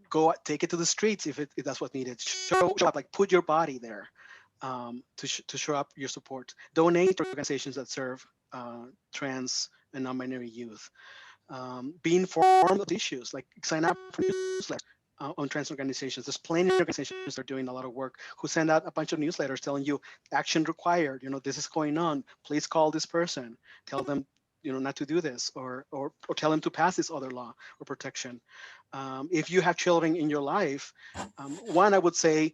Go take it to the streets if that's what's needed. Show up, like put your body there to show up your support. Donate to organizations that serve trans and non-binary youth. Be informed of the issues, like sign up for newsletters on trans organizations. There's plenty of organizations that are doing a lot of work who send out a bunch of newsletters telling you action required. This is going on. Please call this person. Tell them not to do this, or tell them to pass this other law or protection. If you have children in your life, one, I would say,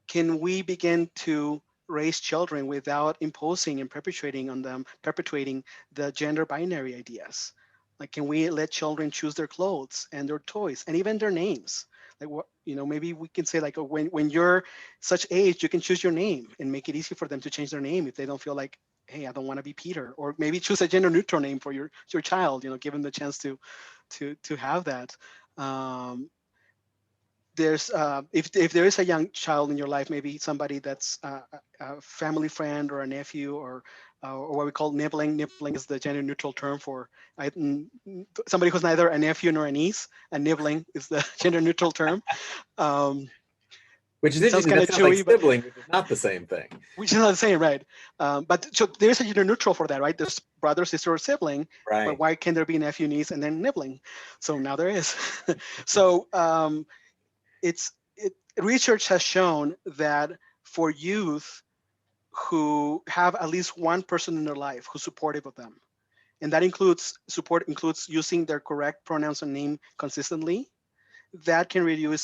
can we begin to raise children without imposing and perpetuating the gender binary ideas? Like, can we let children choose their clothes and their toys and even their names? Like, what, maybe we can say, like, when you're such age, you can choose your name and make it easy for them to change their name if they don't feel like, hey, I don't want to be Peter, or maybe choose a gender neutral name for your child, give them the chance to have that. There's if there is a young child in your life, maybe somebody that's a family friend or a nephew, or what we call nibbling. Nibbling is the gender neutral term for somebody who's neither a nephew nor a niece. And nibbling is the gender neutral term. Which is It sounds interesting. That kinda sounds like chewy, but- sibling, which is not the same thing. Which is not the same, right? But so there's a gender neutral for that, right? There's brother, sister, or sibling. Right. But why can there be nephew, niece, and then nibbling? So now there is. So research has shown that for youth who have at least one person in their life who's supportive of them, and that includes using their correct pronouns and name consistently, that can reduce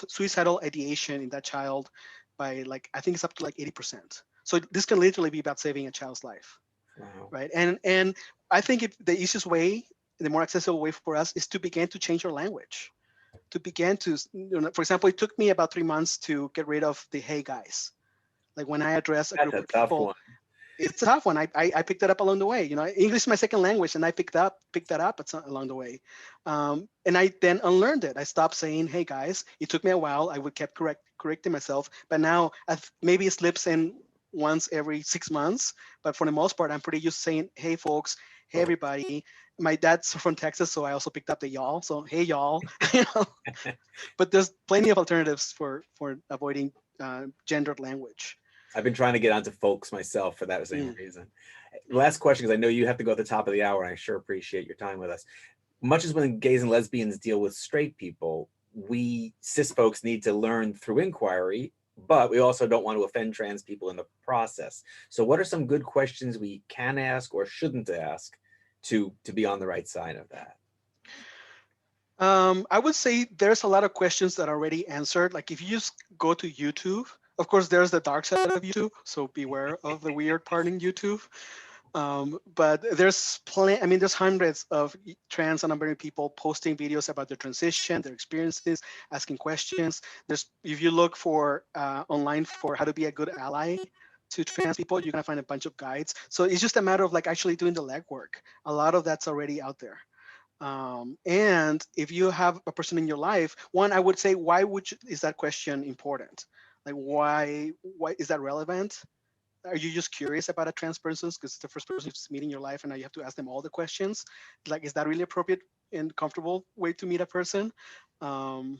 suicidal ideation in that child by I think it's up to 80%. So this can literally be about saving a child's life. Wow. Right? And I think the easiest way, the more accessible way for us is to begin to change our language. To begin to, for example, it took me about 3 months to get rid of the "hey guys." Like when I address a group of people, one. It's a tough one. I picked that up along the way. English is my second language, and I picked that up along the way. And I then unlearned it. I stopped saying "hey guys." It took me a while. I would keep correcting myself, but now maybe it slips in once every 6 months. But for the most part, I'm pretty used to saying "hey folks," "hey everybody." My dad's from Texas, so I also picked up the "y'all." So "hey y'all." But there's plenty of alternatives for avoiding gendered language. I've been trying to get onto folks myself for that same reason. Last question, because I know you have to go at the top of the hour, and I sure appreciate your time with us. Much as when gays and lesbians deal with straight people, we cis folks need to learn through inquiry, but we also don't want to offend trans people in the process. So what are some good questions we can ask or shouldn't ask to be on the right side of that? I would say there's a lot of questions that are already answered. Like if you just go to YouTube, of course, there's the dark side of YouTube, so beware of the weird part in YouTube. But there's there's hundreds of trans and non-binary people posting videos about their transition, their experiences, asking questions. If you look for online for how to be a good ally to trans people, you're gonna find a bunch of guides. So it's just a matter of actually doing the legwork. A lot of that's already out there. And if you have a person in your life, one, I would say, why is that question important? Like, why is that relevant? Are you just curious about a trans person because it's the first person you just meet in your life and now you have to ask them all the questions? Like, is that really appropriate and comfortable way to meet a person? And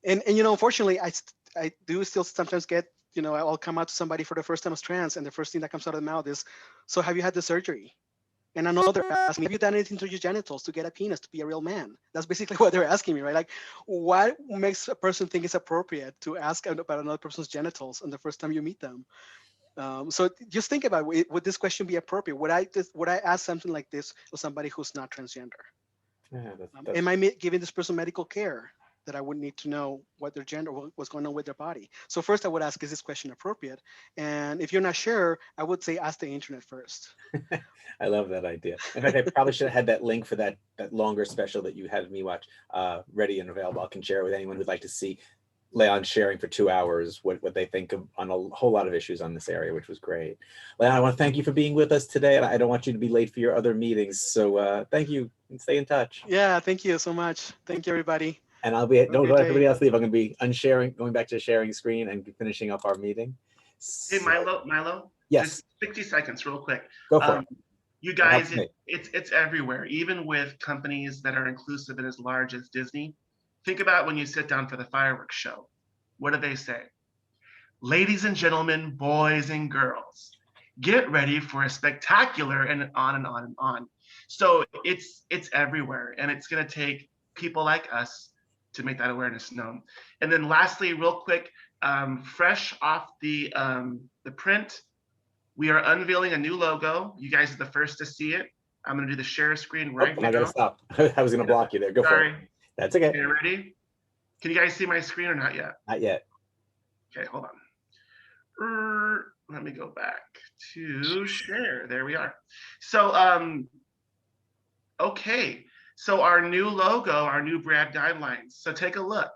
unfortunately, I do still sometimes get, I'll come out to somebody for the first time as trans and the first thing that comes out of the mouth is, so have you had the surgery? And another asking, have you done anything to your genitals to get a penis to be a real man? That's basically what they're asking me, right? Like, what makes a person think it's appropriate to ask about another person's genitals on the first time you meet them? So just think about, would this question be appropriate? Would I ask something like this to somebody who's not transgender? Yeah, Am I giving this person medical care that I would need to know what their gender, what's going on with their body? So first I would ask, is this question appropriate? And if you're not sure, I would say ask the internet first. I love that idea. In fact, I probably should have had that link for that longer special that you had me watch ready and available. I can share it with anyone who'd like to see Leon sharing for 2 hours what they think of on a whole lot of issues on this area, which was great. Leon, I want to thank you for being with us today, and I don't want you to be late for your other meetings. So thank you, and stay in touch. Yeah, thank you so much. Thank you, everybody. And I'll be, don't let everybody else leave. I'm going to be unsharing, going back to sharing screen and finishing up our meeting. Hey, Milo. Yes. Just 60 seconds, real quick. Go for it. You guys, it's everywhere, even with companies that are inclusive and as large as Disney. Think about when you sit down for the fireworks show. What do they say? Ladies and gentlemen, boys and girls, get ready for a spectacular, and on and on and on. So it's everywhere, and it's going to take people like us to make that awareness known. And then lastly, real quick, fresh off the print, we are unveiling a new logo. You guys are the first to see it. I'm going to do the share screen right now. I got to stop. I was going to block you there. Go for it. That's okay. Okay, ready? Can you guys see my screen or not yet? Not yet. Okay, hold on. Let me go back to share. There we are. So, okay. So our new logo, our new brand guidelines. So take a look.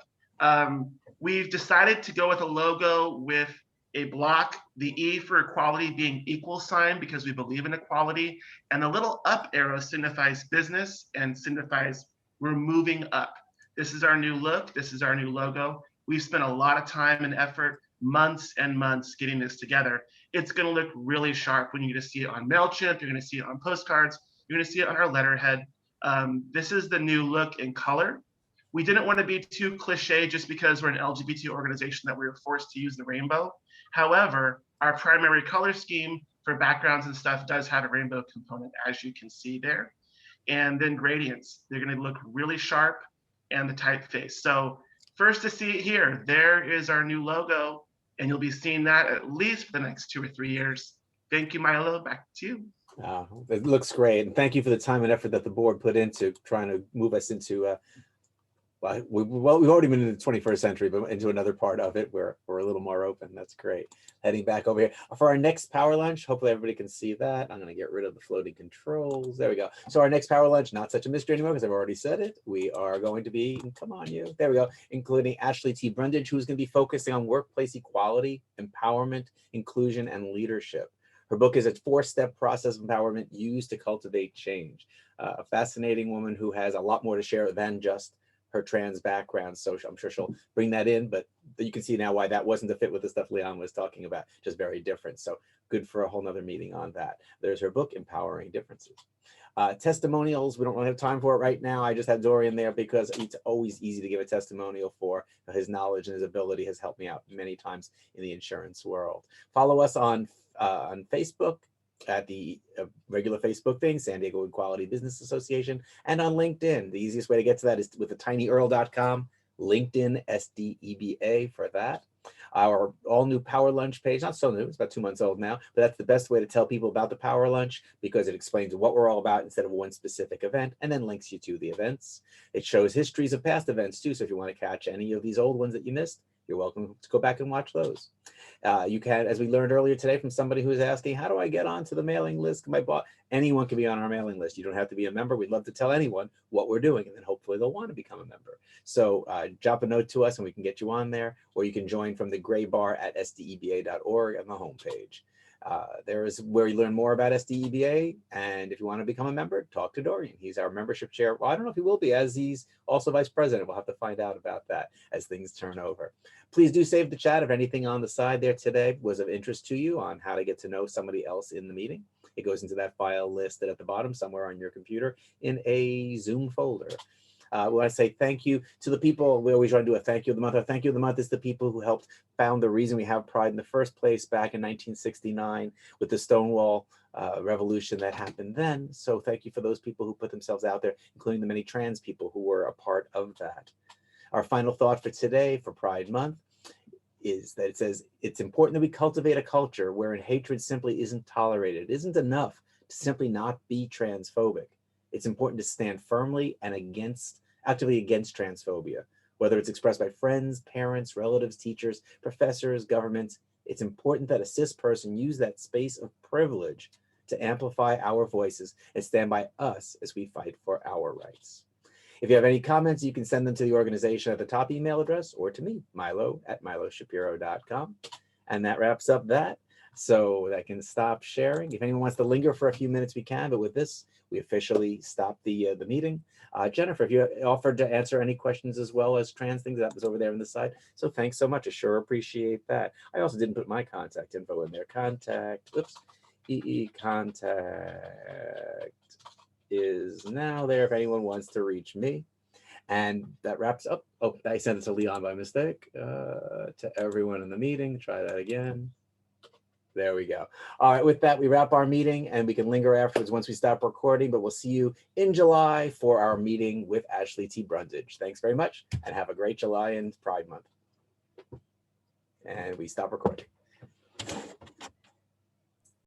We've decided to go with a logo with a block, the E for equality being equal sign because we believe in equality, and the little up arrow signifies business and signifies we're moving up. This is our new look. This is our new logo. We've spent a lot of time and effort, months and months getting this together. It's going to look really sharp when you're going to see it on MailChimp. You're going to see it on postcards. You're going to see it on our letterhead. This is the new look in color. We didn't want to be too cliche just because we're an LGBT organization that we were forced to use the rainbow. However, our primary color scheme for backgrounds and stuff does have a rainbow component, as you can see there. And then gradients, they're going to look really sharp, and the typeface. So first to see it here, there is our new logo, and you'll be seeing that at least for the next 2 or 3 years. Thank you, Milo. Back to you. It looks great. And thank you for the time and effort that the board put into trying to move us into, we've already been in the 21st century, but into another part of it where we're a little more open. That's great. Heading back over here for our next power lunch. Hopefully everybody can see that. I'm going to get rid of the floating controls. There we go. So our next power lunch, not such a mystery anymore because I've already said it. We are going to be, come on you, there we go, including Ashley T. Brundage, who's going to be focusing on workplace equality, empowerment, inclusion, and leadership. Her book is a 4-step process of empowerment used to cultivate change. A fascinating woman who has a lot more to share than just her trans background. So I'm sure she'll bring that in, but you can see now why that wasn't a fit with the stuff Leon was talking about, just very different. So good for a whole nother meeting on that. There's her book, Empowering Differences. Testimonials, we don't really have time for it right now. I just had Dorian there because it's always easy to give a testimonial for. His knowledge and his ability has helped me out many times in the insurance world. Follow us on Facebook at the regular Facebook thing, San Diego Equality Business Association, and on LinkedIn. The easiest way to get to that is with the tinyurl.com, LinkedIn SDEBA for that. Our all new Power Lunch page, not so new, it's about 2 months old now, but that's the best way to tell people about the Power Lunch because it explains what we're all about instead of one specific event and then links you to the events. It shows histories of past events too, so if you want to catch any of these old ones that you missed, you're welcome to go back and watch those. You can, as we learned earlier today from somebody who was asking, how do I get onto the mailing list? My boss, anyone can be on our mailing list. You don't have to be a member. We'd love to tell anyone what we're doing, and then hopefully they'll want to become a member. So drop a note to us and we can get you on there, or you can join from the gray bar at sdeba.org on the homepage. There is where you learn more about SDEBA, and if you want to become a member, talk to Dorian. He's our membership chair. Well, I don't know if he will be, as he's also vice president. We'll have to find out about that as things turn over. Please do save the chat if anything on the side there today was of interest to you on how to get to know somebody else in the meeting. It goes into that file listed at the bottom somewhere on your computer in a Zoom folder. We want to say thank you to the people. We always try to do a thank you of the month. Our thank you of the month is the people who helped found the reason we have Pride in the first place back in 1969 with the Stonewall revolution that happened then. So thank you for those people who put themselves out there, including the many trans people who were a part of that. Our final thought for today for Pride Month is that it says it's important that we cultivate a culture wherein hatred simply isn't tolerated. It isn't enough to simply not be transphobic. It's important to stand firmly and actively against transphobia, whether it's expressed by friends, parents, relatives, teachers, professors, governments. It's important that a cis person use that space of privilege to amplify our voices and stand by us as we fight for our rights. If you have any comments, you can send them to the organization at the top email address or to me, milo@miloshapiro.com. And that wraps up that. So I can stop sharing. If anyone wants to linger for a few minutes, we can. But with this, we officially stop the meeting. Jennifer, if you offered to answer any questions as well as trans things, that was over there on the side. So thanks so much. I sure appreciate that. I also didn't put my contact info in there. Contact is now there if anyone wants to reach me. And that wraps up. Oh, I sent it to Leon by mistake. To everyone in the meeting, try that again. There we go. All right, with that, we wrap our meeting and we can linger afterwards once we stop recording, but we'll see you in July for our meeting with Ashley T. Brundage. Thanks very much and have a great July and Pride Month. And we stop recording.